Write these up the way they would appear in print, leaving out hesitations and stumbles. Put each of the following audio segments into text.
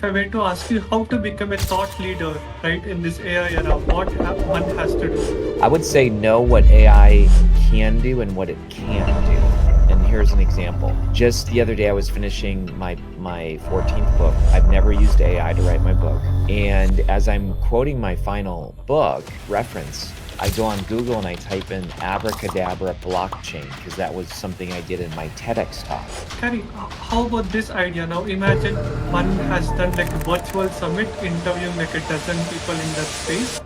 if I were to ask you how to become a thought leader, right, in this AI era, what one has to do? I would say know what AI can do and what it can't do. And here's an example. Just the other day, I was finishing my 14th book. I've never used AI to write my book. And as I'm quoting my final book reference, I go on Google and I type in abracadabra blockchain because that was something I did in my TEDx talk. Kary, how about this idea? Now imagine one has done like a virtual summit interviewing like a dozen people in that space.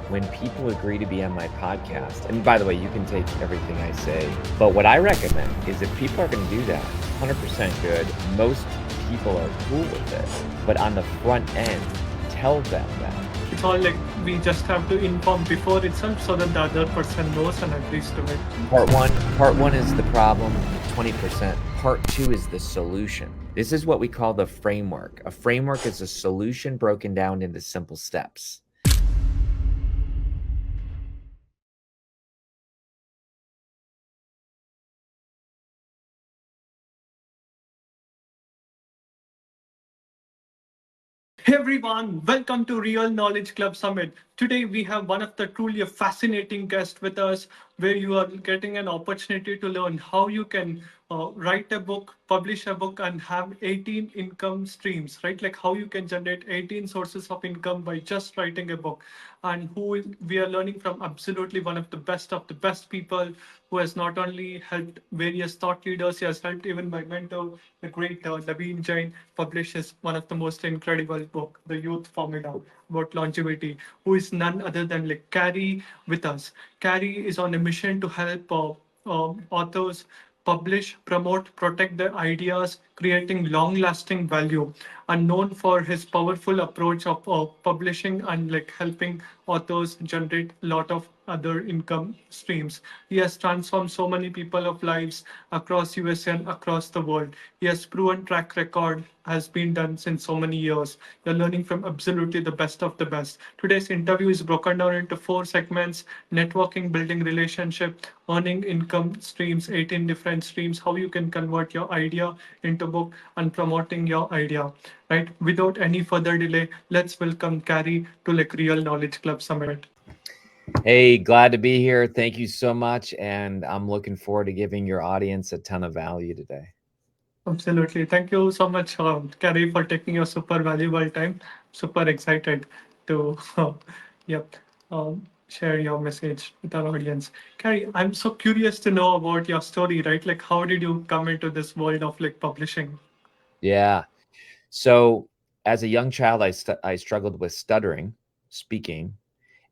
When people agree to be on my podcast, and by the way, you can take everything I say, but what I recommend is if people are going to do that, 100% good, most people are cool with it. But on the front end, tell them that. It's all like we just have to inform before itself so that the other person knows and agrees to it. Part one is the problem, 20%. Part two is the solution. This is what we call the framework. A framework is a solution broken down into simple steps. Hey everyone, welcome to Real Knowledge Club Summit. Today we have one of the truly fascinating guests with us where you are getting an opportunity to learn how you can write a book, publish a book and have 18 income streams, right? Like how you can generate 18 sources of income by just writing a book. And we are learning from absolutely one of the best people who has not only helped various thought leaders, he has helped even my mentor, the great Naveen Jain, publishes one of the most incredible book, The Youth Formula, about longevity, who is none other than like Kary with us. Kary is on a mission to help authors publish, promote, protect their ideas, creating long-lasting value, and known for his powerful approach of publishing and like helping authors generate a lot of other income streams. He has transformed so many people of lives across USA and across the world. He has proven track record has been done since so many years. You're learning from absolutely the best of the best. Today's interview is broken down into 4 segments: networking, building relationship, earning income streams, 18 different streams, how you can convert your idea into book, and promoting your idea. Right? Without any further delay, let's welcome Kary to like Real Knowledge Club Summit. Hey, glad to be here. Thank you so much. And I'm looking forward to giving your audience a ton of value today. Absolutely. Thank you so much, Kary, for taking your super valuable time. Super excited to yep, share your message with our audience. Kary, I'm so curious to know about your story, right? Like, how did you come into this world of like publishing? Yeah. So as a young child, I struggled with stuttering, speaking,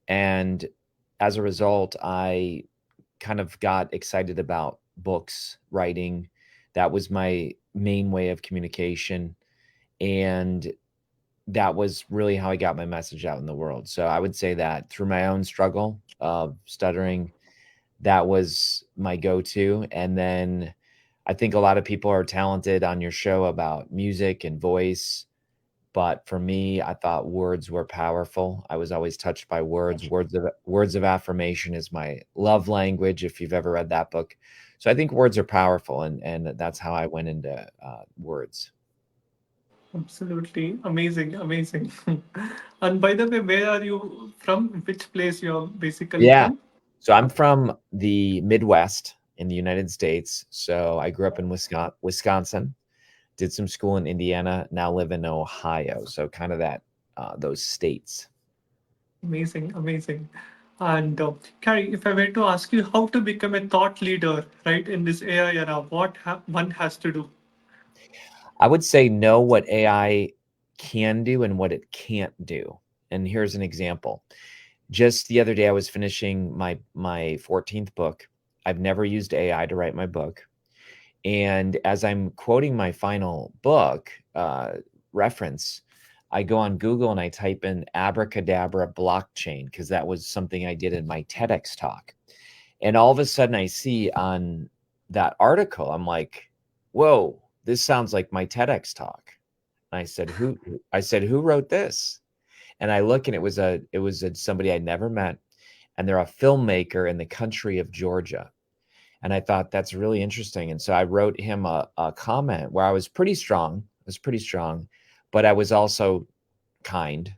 and as a result, I kind of got excited about books, writing. That was my main way of communication, and that was really how I got my message out in the world. So I would say that through my own struggle of stuttering, that was my go-to. And then I think a lot of people are talented on your show about music and voice, but for me, I thought words were powerful. I was always touched by words. Words of affirmation is my love language, if you've ever read that book. So I think words are powerful, and that's how I went into words. Absolutely amazing, amazing. And by the way, where are you from? Which place you're basically Yeah. from? So I'm from the Midwest in the United States. So I grew up in Wisconsin, did some school in Indiana, now live in Ohio. So kind of that those states. Amazing, amazing. And Kary, if I were to ask you how to become a thought leader, right, in this AI era, what one has to do? I would say know what AI can do and what it can't do. And here's an example. Just the other day, I was finishing my 14th book. I've never used AI to write my book. And as I'm quoting my final book reference, I go on Google and I type in abracadabra blockchain because that was something I did in my TEDx talk. And all of a sudden, I see on that article, I'm like, whoa, this sounds like my TEDx talk. And I said, who wrote this? And I look and it was somebody I never met, and they're a filmmaker in the country of Georgia. And I thought that's really interesting. And so I wrote him a comment where I was pretty strong. but I was also kind,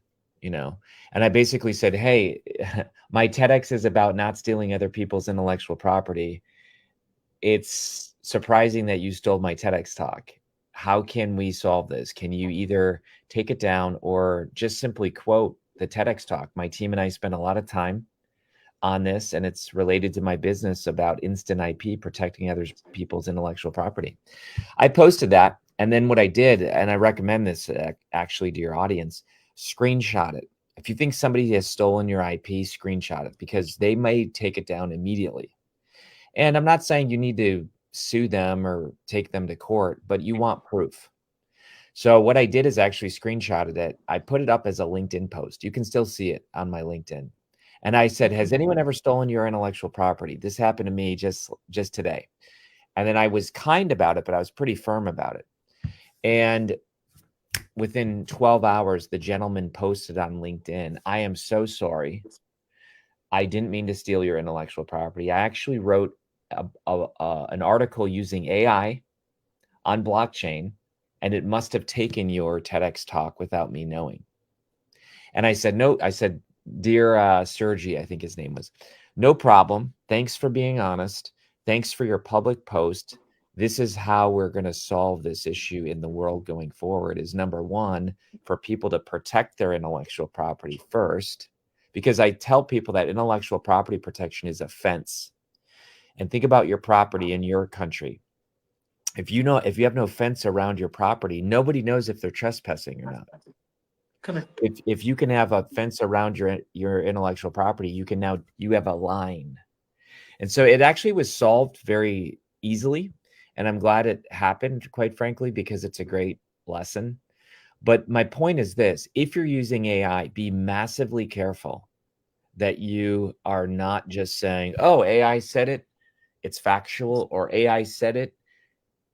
you know. And I basically said, "Hey, my TEDx is about not stealing other people's intellectual property. It's surprising that you stole my TEDx talk. How can we solve this? Can you either take it down or just simply quote the TEDx talk? My team and I spent a lot of time on this, and it's related to my business about instant IP, protecting others people's intellectual property." I posted that, and then what I did, and I recommend this actually to your audience, screenshot it. If you think somebody has stolen your IP, screenshot it because they may take it down immediately. And I'm not saying you need to sue them or take them to court, but you want proof. So what I did is actually screenshotted it. I put it up as a LinkedIn post. You can still see it on my LinkedIn. And I said, "Has anyone ever stolen your intellectual property? This happened to me just today." And then I was kind about it, but I was pretty firm about it. And within 12 hours, the gentleman posted on LinkedIn, "I am so sorry. I didn't mean to steal your intellectual property. I actually wrote an article using AI on blockchain, and it must have taken your TEDx talk without me knowing." And I said, "No," I said, "Dear Sergi," I think his name was, "no problem. Thanks for being honest. Thanks for your public post. This is how we're going to solve this issue in the world going forward is number one, for people to protect their intellectual property first, because I tell people that intellectual property protection is a fence. And think about your property in your country. If you have no fence around your property, nobody knows if they're trespassing or not. Correct. If you can have a fence around your intellectual property, you have a line. And so it actually was solved very easily, and I'm glad it happened, quite frankly, because it's a great lesson. But my point is this: if you're using AI, be massively careful that you are not just saying, "Oh, AI said it, it's factual," or "AI said it,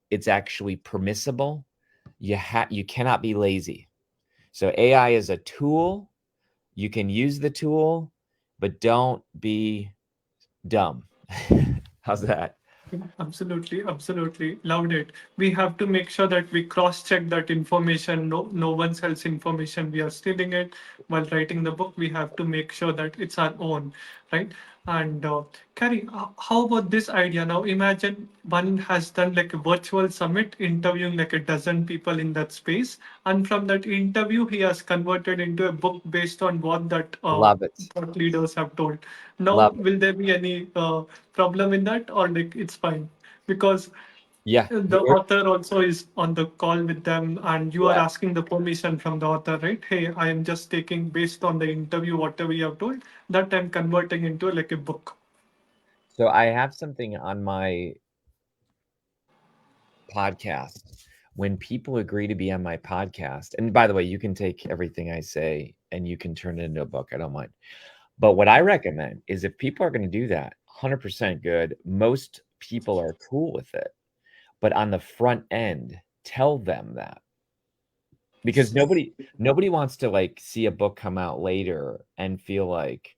it's actually permissible." You cannot be lazy. So AI is a tool. You can use the tool, but don't be dumb. How's that? Absolutely, absolutely. Loved it. We have to make sure that we cross-check that information. No one else's information. We are stealing it while writing the book. We have to make sure that it's our own, right? And Kary, how about this idea? Now imagine one has done like a virtual summit, interviewing like a dozen people in that space, and from that interview, he has converted into a book based on what that Love it. thought leaders have told. Now, Love it. will there be any problem in that, or like it's fine? Because Yeah. the author also is on the call with them, and you are Yeah. asking the permission from the author, right? Hey, I am just taking based on the interview, whatever you have told, that I'm converting into like a book. So I have something on my podcast. When people agree to be on my podcast, and by the way, you can take everything I say and you can turn it into a book. I don't mind. But what I recommend is if people are going to do that, 100% good. Most people are cool with it. But on the front end, tell them that, because nobody wants to like see a book come out later and feel like,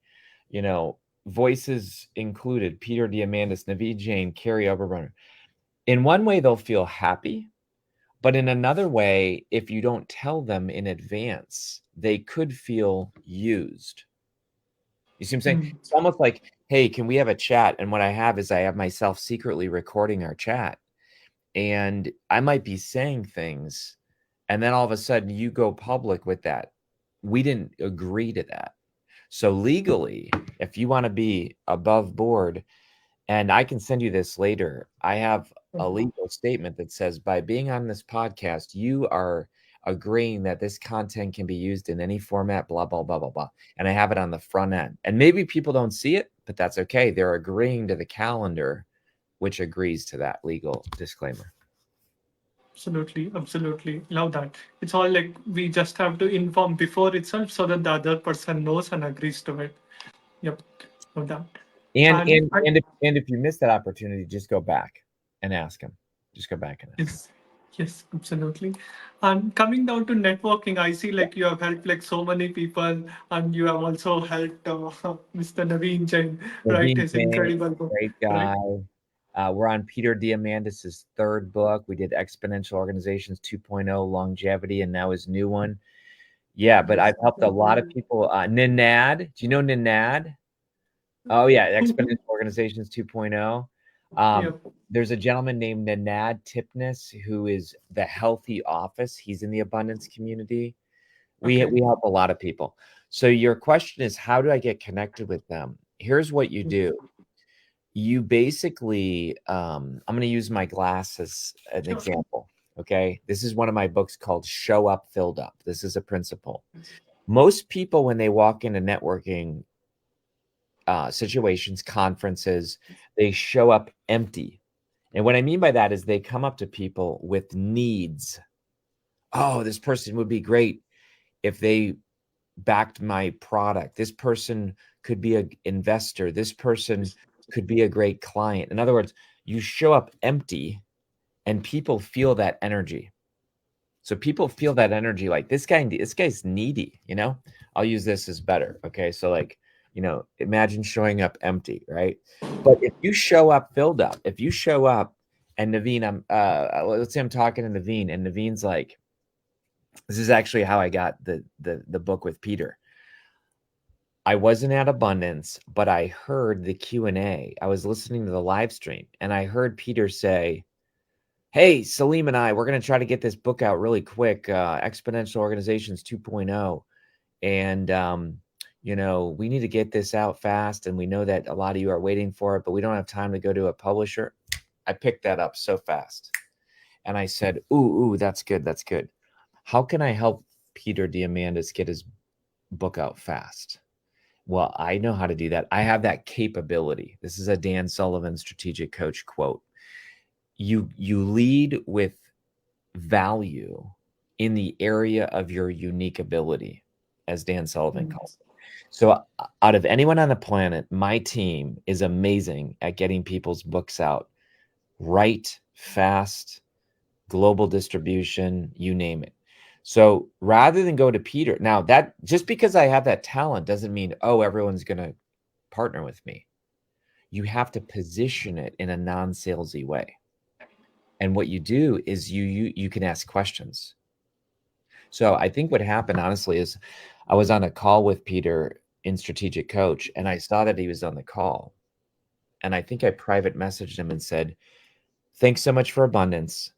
you know, voices included Peter Diamandis, Naveen Jain, Kary Oberbrunner. In one way, they'll feel happy, but in another way, if you don't tell them in advance, they could feel used. You see what I'm saying? Hmm. It's almost like, "Hey, can we have a chat?" And what I have is I have myself secretly recording our chat. And I might be saying things, and then all of a sudden you go public with that. We didn't agree to that. So legally, if you want to be above board, and I can send you this later, I have a legal statement that says by being on this podcast, you are agreeing that this content can be used in any format, blah, blah, blah, blah, blah. And I have it on the front end. And maybe people don't see it, but that's okay. They're agreeing to the calendar, which agrees to that legal disclaimer. Absolutely, absolutely. Love that. It's all like we just have to inform before itself so that the other person knows and agrees to it. Yep, love that. And And and and if you miss that opportunity, just go back and ask him. Just go back and ask him. yes, yes, absolutely. And coming down to networking, I see like you have helped like so many people, and you have also helped Mr. Naveen Jain write Naveen his Jain, incredible book, great right? guy. We're on Peter Diamandis's third book. We did Exponential Organizations 2.0, Longevity, and now his new one. Yeah, but I've helped a lot of people. Ninad, do you know Ninad? Oh yeah, Exponential Organizations 2.0. Yeah. There's a gentleman named Ninad Tipnis who is the Healthy Office. He's in the abundance community. We Okay. we help a lot of people. So your question is, how do I get connected with them? Here's what you do. You basically, I'm going to use my glass as an Sure. example. Okay, this is one of my books called Show Up, Filled Up. This is a principle. Most people, when they walk into networking situations, conferences, they show up empty. And what I mean by that is they come up to people with needs. Oh, this person would be great if they backed my product. This person could be an investor. This person could be a great client. In other words, you show up empty and people feel that energy. So people feel that energy like this guy's needy, you know? I'll use this as better. Okay. So like, imagine showing up empty, right? But if you show up filled up, if you show up and Naveen, let's say I'm talking to Naveen and Naveen's like, this is actually how I got the book with Peter. I wasn't at Abundance, but I heard the Q&A. I was listening to the live stream and I heard Peter say, hey, Salim and I, we're going to try to get this book out really quick, Exponential Organizations 2.0. And, we need to get this out fast. And we know that a lot of you are waiting for it, but we don't have time to go to a publisher. I picked that up so fast. And I said, ooh, that's good. That's good. How can I help Peter Diamandis get his book out fast? Well, I know how to do that. I have that capability. This is a Dan Sullivan strategic coach quote. You lead with value in the area of your unique ability, as Dan Sullivan calls it. So out of anyone on the planet, my team is amazing at getting people's books out right, fast, global distribution, you name it. So rather than go to Peter, now that just because I have that talent doesn't mean, oh, everyone's going to partner with me. You have to position it in a non-salesy way. And what you do is you can ask questions. So I think what happened honestly is I was on a call with Peter in Strategic Coach and I saw that he was on the call. And I think I private messaged him and said, thanks so much for Abundance.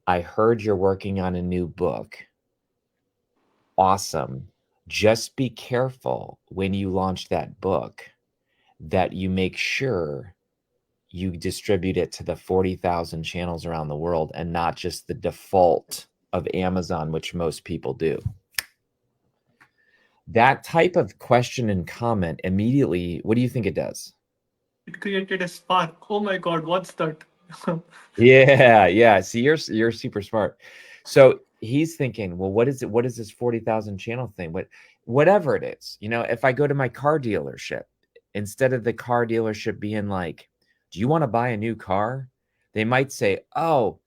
I heard you're working on a new book. Awesome. Just be careful when you launch that book that you make sure you distribute it to the 40,000 channels around the world and not just the default of Amazon, which most people do. That type of question and comment immediately, what do you think it does? It created a spark. Oh my God, what's that? Yeah. See, you're super smart. So he's thinking, well, what is it? What is this 40,000 channel thing? Whatever it is, if I go to my car dealership, instead of the car dealership being like, do you want to buy a new car? They might say, oh,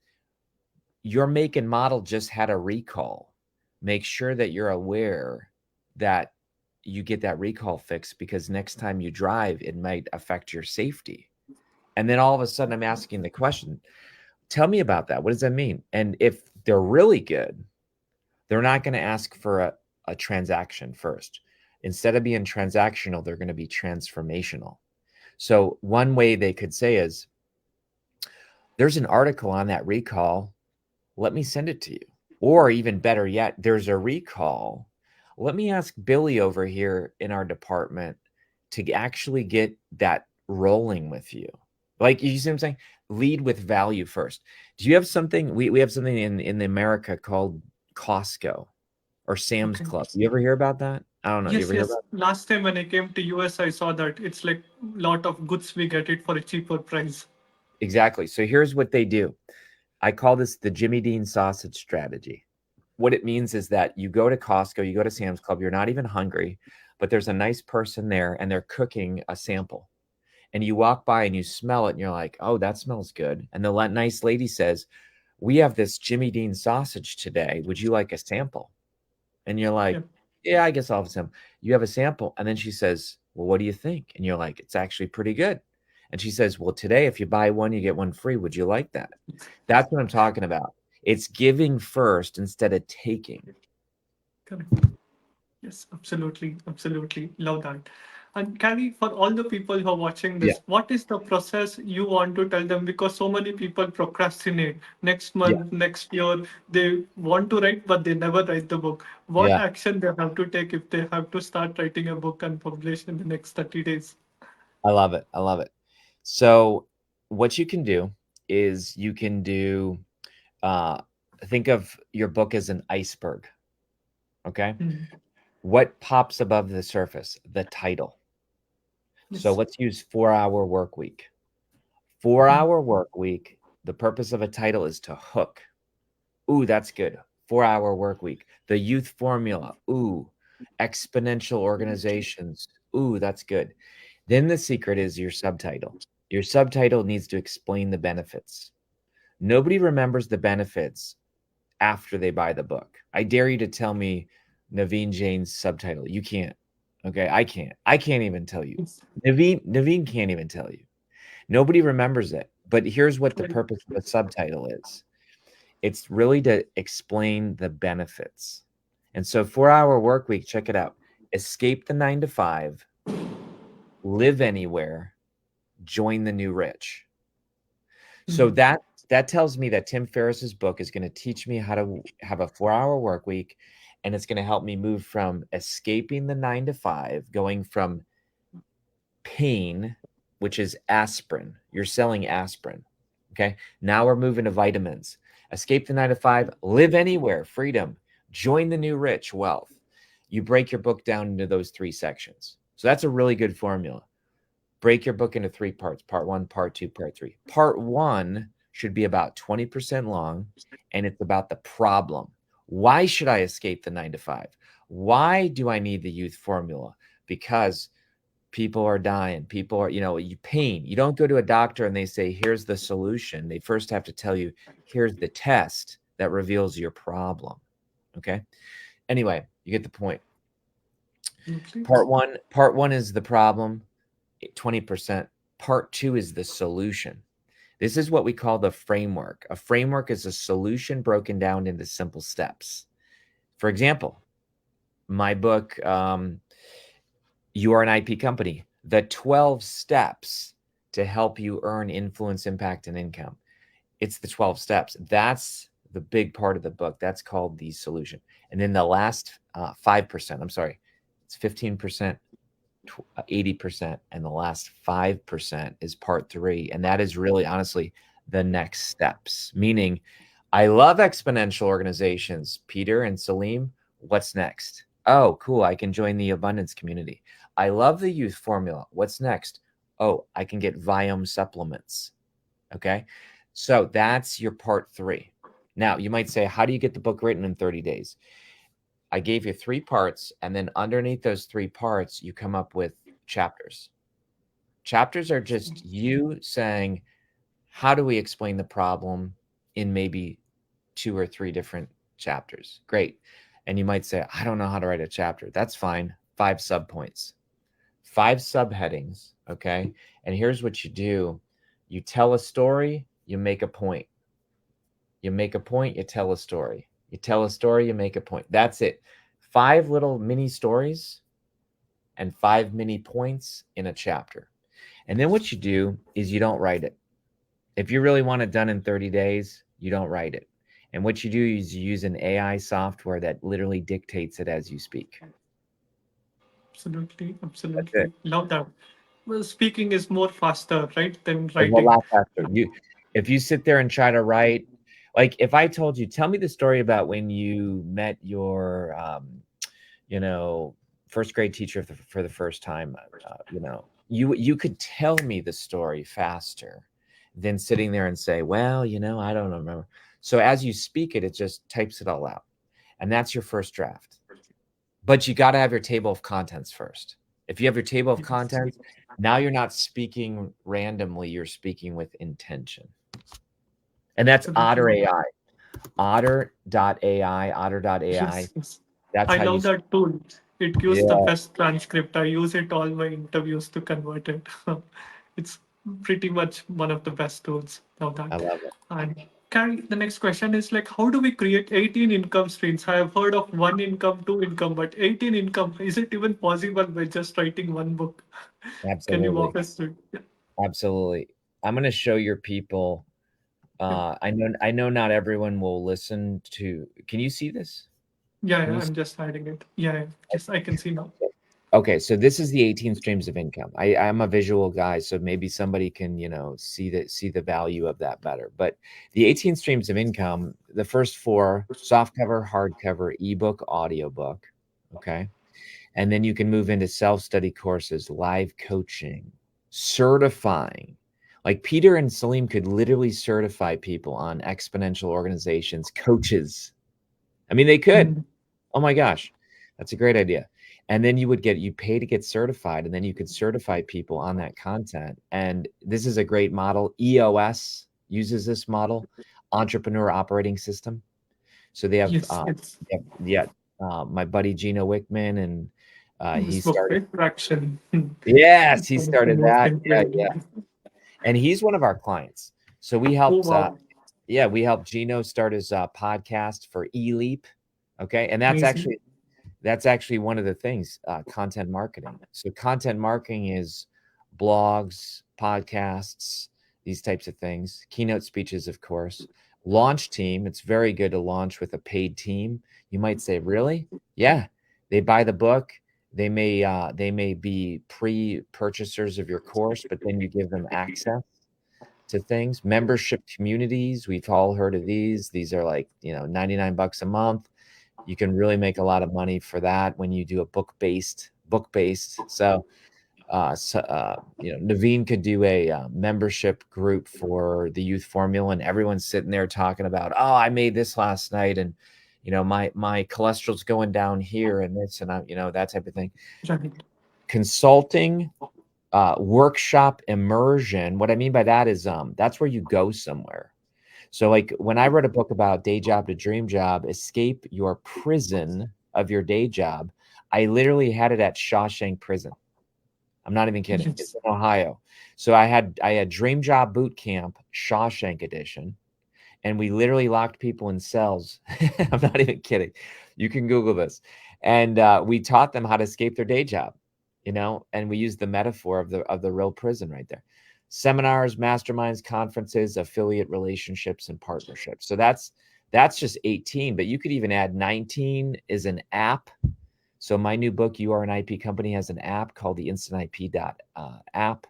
your make and model just had a recall. Make sure that you're aware that you get that recall fixed because next time you drive, it might affect your safety. And then all of a sudden, I'm asking the question, tell me about that. What does that mean? And if they're really good, they're not going to ask for a transaction first. Instead of being transactional, they're going to be transformational. So one way they could say is, there's an article on that recall. Let me send it to you. Or even better yet, there's a recall. Let me ask Billy over here in our department to actually get that rolling with you. Like, you see what I'm saying? Lead with value first. Do you have something? We have something in America called Costco or Sam's Okay. Club. You ever hear about that? I don't know. You Yes, ever hear yes. about it? Last time when I came to US, I saw that it's like lot of goods we get it for a cheaper price. Exactly. So here's what they do. I call this the Jimmy Dean sausage strategy. What it means is that you go to Costco, you go to Sam's Club, you're not even hungry, but there's a nice person there and they're cooking a sample. And you walk by and you smell it and you're like, oh, that smells good. And the nice lady says, we have this Jimmy Dean sausage today. Would you like a sample? And you're Yeah. like, yeah, I guess I'll have a sample. You have a sample. And then she says, well, what do you think? And you're like, it's actually pretty good. And she says, well, today, if you buy one, you get one free. Would you like that? That's what I'm talking about. It's giving first instead of taking. Correct. Yes, absolutely, absolutely. Love that. And Kary, for all the people who are watching Yeah. this, what is the process you want to tell them? Because so many people procrastinate. Next Yeah. month, next year, they want to write, but they never write the book. What Yeah. action they have to take if they have to start writing a book and publish in the next 30 days? I love it. I love it. So, what you can do is you can do, uh, think of your book as an iceberg. Okay. Mm. What pops above the surface? The title. So, Yes. let's use 4 hour work week. Mm. 4 hour work week. The purpose of a title is to hook. Ooh, that's good. 4 hour work week. The youth formula. Ooh, exponential organizations. Ooh, that's good. Then the secret is your subtitle. Your subtitle needs to explain the benefits. Nobody remembers the benefits after they buy the book. I dare you to tell me Naveen Jain's subtitle. You can't. Okay, I can't. I can't even tell you. Yes. Naveen can't even tell you. Nobody remembers it. But here's what the Right. purpose of the subtitle is. It's really to explain the benefits. And so 4 hour work week, check it out. Escape the 9 to 5, live anywhere, join the new rich. So Mm. that tells me that Tim Ferriss's book is going to teach me how to have a 4 hour work week, and it's going to help me move from escaping the 9 to 5, going from pain, which is aspirin. You're selling aspirin. Okay. Now we're moving to vitamins. Escape the 9 to 5, live anywhere, freedom, join the new rich, wealth. You break your book down into those 3 sections. So that's a really good formula. Break your book into 3 parts: part one, part two, part three. Part one should be about 20% long, and it's about the problem. Why should I escape the 9 to 5? Why do I need the youth formula? Because people are dying. People are, you pain. You don't go to a doctor and they say, here's the solution. They first have to tell you, here's the test that reveals your problem. Okay. Anyway, you get the point. Absolutely. Part one is the problem, 20%. Part two is the solution. This is what we call the framework. A framework is a solution broken down into simple steps. For example, my book, You Are an IP Company, the 12 steps to help you earn influence, impact, and income. It's the 12 steps. That's the big part of the book. That's called the solution. And then the last 5%, I'm sorry, it's 15%, 80%, and the last 5% is part three. And that is really, honestly, the next steps. Meaning, I love exponential organizations, Peter and Salim. What's next? Oh, cool. I can join the abundance community. I love the youth formula. What's next? Oh, I can get Viome supplements. Okay. So that's your part three. Now, you might say, how do you get the book written in 30 days? I gave you 3 parts, and then underneath those 3 parts, you come up with chapters. Chapters are just you saying, how do we explain the problem in maybe 2 or 3 different chapters? Great. And you might say, I don't know how to write a chapter. That's fine. 5 subpoints, 5 subheadings. Okay. And here's what you do: you tell a story, you make a point. You make a point, you tell a story. You tell a story, you make a point. That's it. 5 little mini stories and 5 mini points in a chapter. And then what you do is you don't write it. If you really want it done in 30 days, you don't write it. And what you do is you use an AI software that literally dictates it as you speak. Absolutely. That's it. Absolutely. Love that. Well, speaking is more faster, right, than It's a writing. lot faster. If you sit there and try to write, like if I told you, tell me the story about when you met your, you know, first grade teacher for the first time, you could tell me the story faster than sitting there and say, well, I don't remember. So as you speak it, it just types it all out. And that's your first draft. But you got to have your table of contents first. If you have your table of Yes. contents, now you're not speaking randomly, you're speaking with intention. And that's Otter Absolutely. AI. Otter.ai, Otter.ai. Yes. Yes. That's I how you. love that tool. It gives the Yeah, best transcript. I use it all my interviews to convert it. It's pretty much one of the best tools of I that. love it. And Kary, the next question is like, how do we create 18 income streams? I have heard of one income, two income, but 18 income, is it even possible by just writing one book? Can you Absolutely. walk us through? Yeah, Absolutely. I'm going to show your people. yeah, I know not everyone will listen to. Can you see this? yeah, Can yeah, you I'm see? just hiding it. Yeah, yeah, just I can see now. Okay, so this is the 18 streams of income. I'm a visual guy, so maybe somebody can, see the value of that better. But the 18 streams of income, the first four, softcover, hardcover, ebook, audiobook, okay? And then you can move into self-study courses, live coaching, certifying. Like Peter and Salim could literally certify people on exponential organizations, coaches. I mean, they could. Mm, Oh my gosh, that's a great idea. And then you pay to get certified, and then you could certify people on that content. And this is a great model. EOS uses this model, Entrepreneur Operating System. So they have, yes, yes. yeah, my buddy Gino Wickman, and This he book, started. right? Traction. Yes, he One of the started most that. Yeah, yeah. influential. And he's one of our clients. So Oh, wow. we helped Gino start his podcast for eLeap. Okay, and Amazing. that's actually one of the things, content marketing. So content marketing is blogs, podcasts, these types of things, keynote speeches, of course. Launch team, it's very good to launch with a paid team. You might say, really? Yeah. They buy the book. They may be pre-purchasers of your course, but then you give them access to things. Membership communities, we've all heard of these. These are like, 99 bucks a month. You can really make a lot of money for that when you do a book based. Naveen could do a membership group for the youth formula, and everyone's sitting there talking about, oh, I made this last night, and my cholesterol's going down here, and this, and that type of thing. Right. Consulting, workshop, immersion. What I mean by that is, that's where you go somewhere. So, like, when I wrote a book about day job to dream job, escape your prison of your day job, I literally had it at Shawshank Prison. I'm not even kidding. It's Yes. in Ohio. So I had Dream Job Boot Camp Shawshank Edition, and we literally locked people in cells. I'm not even kidding. You can Google this. And we taught them how to escape their day job, and we used the metaphor of the real prison right there. Seminars, masterminds, conferences, affiliate relationships, and partnerships. So that's just 18, but you could even add 19 is an app. So my new book, You Are an IP Company, has an app called the Instant IP app.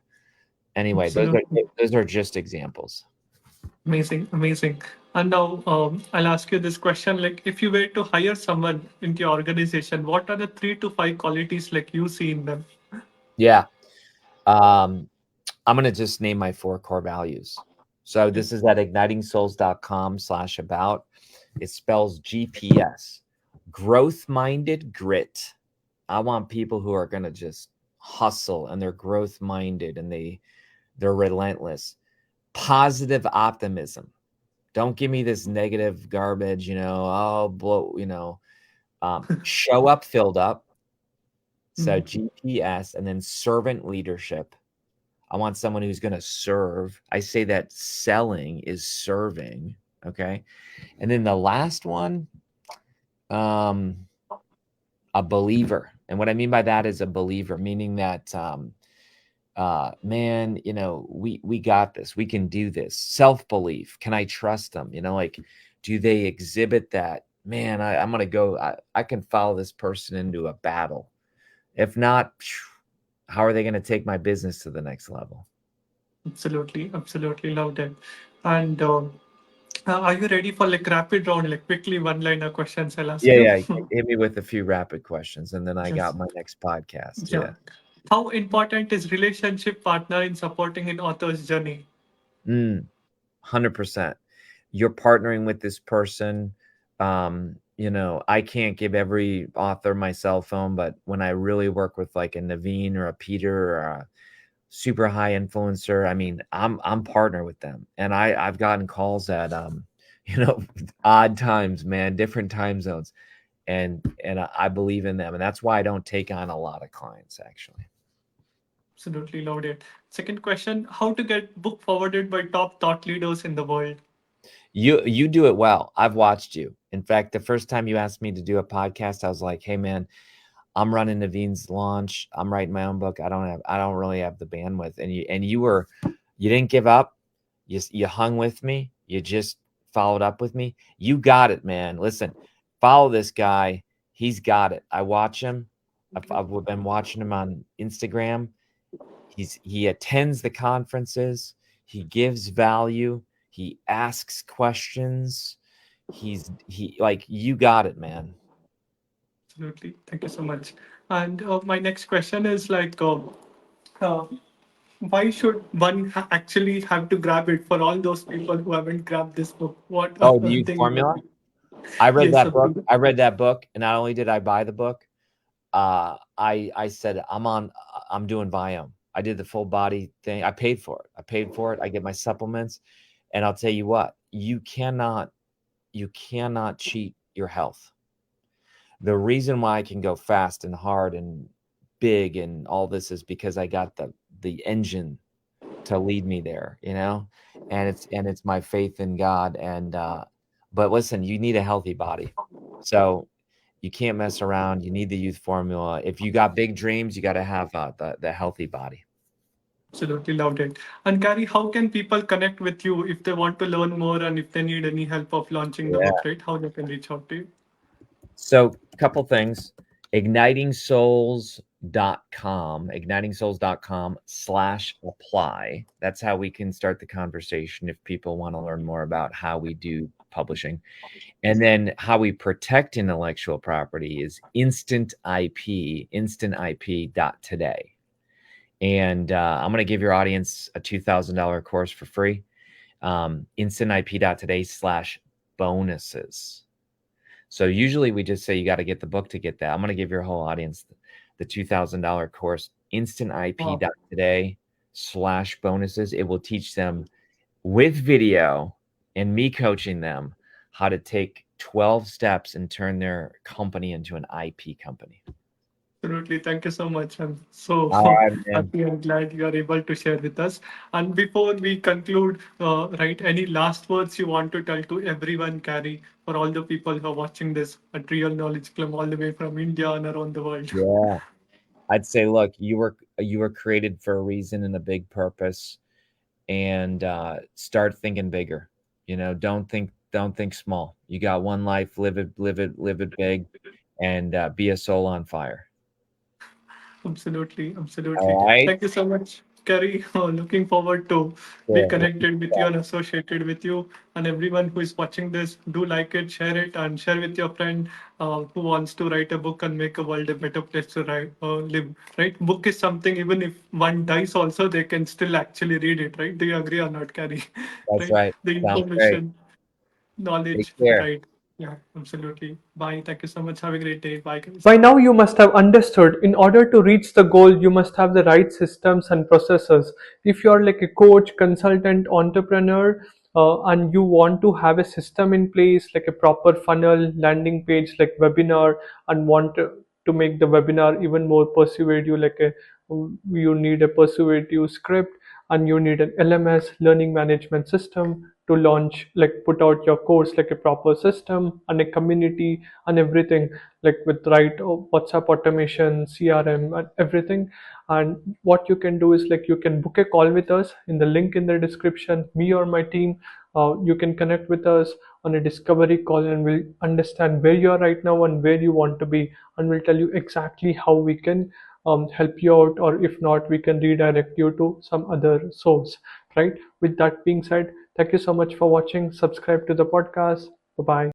Anyway, Absolutely. those are just examples. Amazing. Amazing. And now I'll ask you this question. Like, if you were to hire someone into your organization, what are the 3 to 5 qualities like you see in them? Yeah. Um, I'm going to just name my 4 core values. So Yeah. this is at ignitingsouls.com/about. It spells GPS, growth minded grit. I want people who are going to just hustle, and they're growth minded, and they're relentless. Positive optimism. Don't give me this negative garbage, oh, blow, show up filled up. So Mm, GPS, and then servant leadership. I want someone who's going to serve. I say that selling is serving. Okay. And then the last one, um, a believer. And what I mean by that is a believer, meaning that, man, we got this. We can do this. Self-belief. Can I trust them? Like, do they exhibit that? Man, I'm going to go. I can follow this person into a battle. If not, how are they going to take my business to the next level? absolutely. Absolutely. Love that. And are you ready for like rapid round, like quickly one-liner questions I'll ask Yeah, you? yeah. Hit me with a few rapid questions, and then I Yes. got my next podcast. Yeah. Yeah. How important is relationship partner in supporting an author's journey? 100%. You're partnering with this person. I can't give every author my cell phone, but when I really work with like a Naveen or a Peter or a super high influencer, I mean, I'm partner with them, and I've gotten calls at odd times, man, different time zones, and I believe in them, and that's why I don't take on a lot of clients actually. Absolutely loved it. Second question: how to get book forwarded by top thought leaders in the world? You do it well. I've watched you. In fact, the first time you asked me to do a podcast, I was like, "Hey, man, I'm running Naveen's launch. I'm writing my own book. I don't really have the bandwidth." And you didn't give up. You hung with me. You just followed up with me. You got it, man. Listen, follow this guy. He's got it. I watch him. I've been watching him on Instagram. He attends the conferences. He gives value. He asks questions. He like you got it, man. Absolutely. Thank you so much. And my next question is like, uh, why should one actually have to grab it for all those people who haven't grabbed this book? What Oh, the one youth thing would formula? be? Yes, absolutely. I read that book, and not only did I buy the book, I said I'm doing Viome. I did the full body thing. I paid for it. I paid for it. I get my supplements, and I'll tell you what, you cannot cheat your health. The reason why I can go fast and hard and big and all this is because I got the engine to lead me there, you know? And it's my faith in God and but listen, you need a healthy body. So you can't mess around. You need the youth formula. If you got big dreams, you got to have the healthy body. Absolutely loved it. And Gary, how can people connect with you if they want to learn more and if they need any help of launching the Yeah. book, right? How they can reach out to you? So, couple things. ignitingsouls.com, That's how we can start the conversation if people want to learn more about how we do publishing. And then how we protect intellectual property is instantip.today. And I'm going to give your audience a $2,000 course for free. Instantip.today/bonuses. So usually we just say you got to get the book to get that. I'm going to give your whole audience the $2,000 course, Wow. instantip.today/bonuses. It will teach them with video and me coaching them how to take 12 steps and turn their company into an IP company. Absolutely. Thank you so much. I'm so All right, man. happy and glad you are able to share with us. And before we conclude, right, any last words you want to tell to everyone, Carrie, for all the people who are watching this at Real Knowledge Club all the way from India and around the world? Yeah. I'd say, look, you were created for a reason and a big purpose, and start thinking bigger. You know, don't think small. You got one life, live it big, and be a soul on fire. Absolutely, absolutely. All right. Thank you so much, Kerry. Looking forward to be Cool. connected with you and associated with you. And everyone who is watching this, do like it, and share with your friend who wants to write a book and make a world a better place to live. Right? Book is something. Even if one dies, also they can still actually read it. Right? Do you agree or not, Kerry? That's Right? right. The Sounds great. information, Take knowledge. care. Right? Yeah, absolutely. Bye. Thank you so much. Have a great day. Bye, guys. By now, you must have understood in order to reach the goal, you must have the right systems and processes. If you're like a coach, consultant, entrepreneur, and you want to have a system in place, like a proper funnel, landing page, like webinar, and want to make the webinar even more persuasive, like a you need a persuasive script and you need an LMS learning management system to launch, like put out your course, like a proper system and a community and everything, like with right WhatsApp automation, CRM, and everything. And what you can do is like you can book a call with us in the link in the description, me or my team. You can connect with us on a discovery call and we'll understand where you are right now and where you want to be, and we'll tell you exactly how we can help you out, or if not, we can redirect you to some other source. Right? With that being said, thank you so much for watching. Subscribe to the podcast. Bye bye.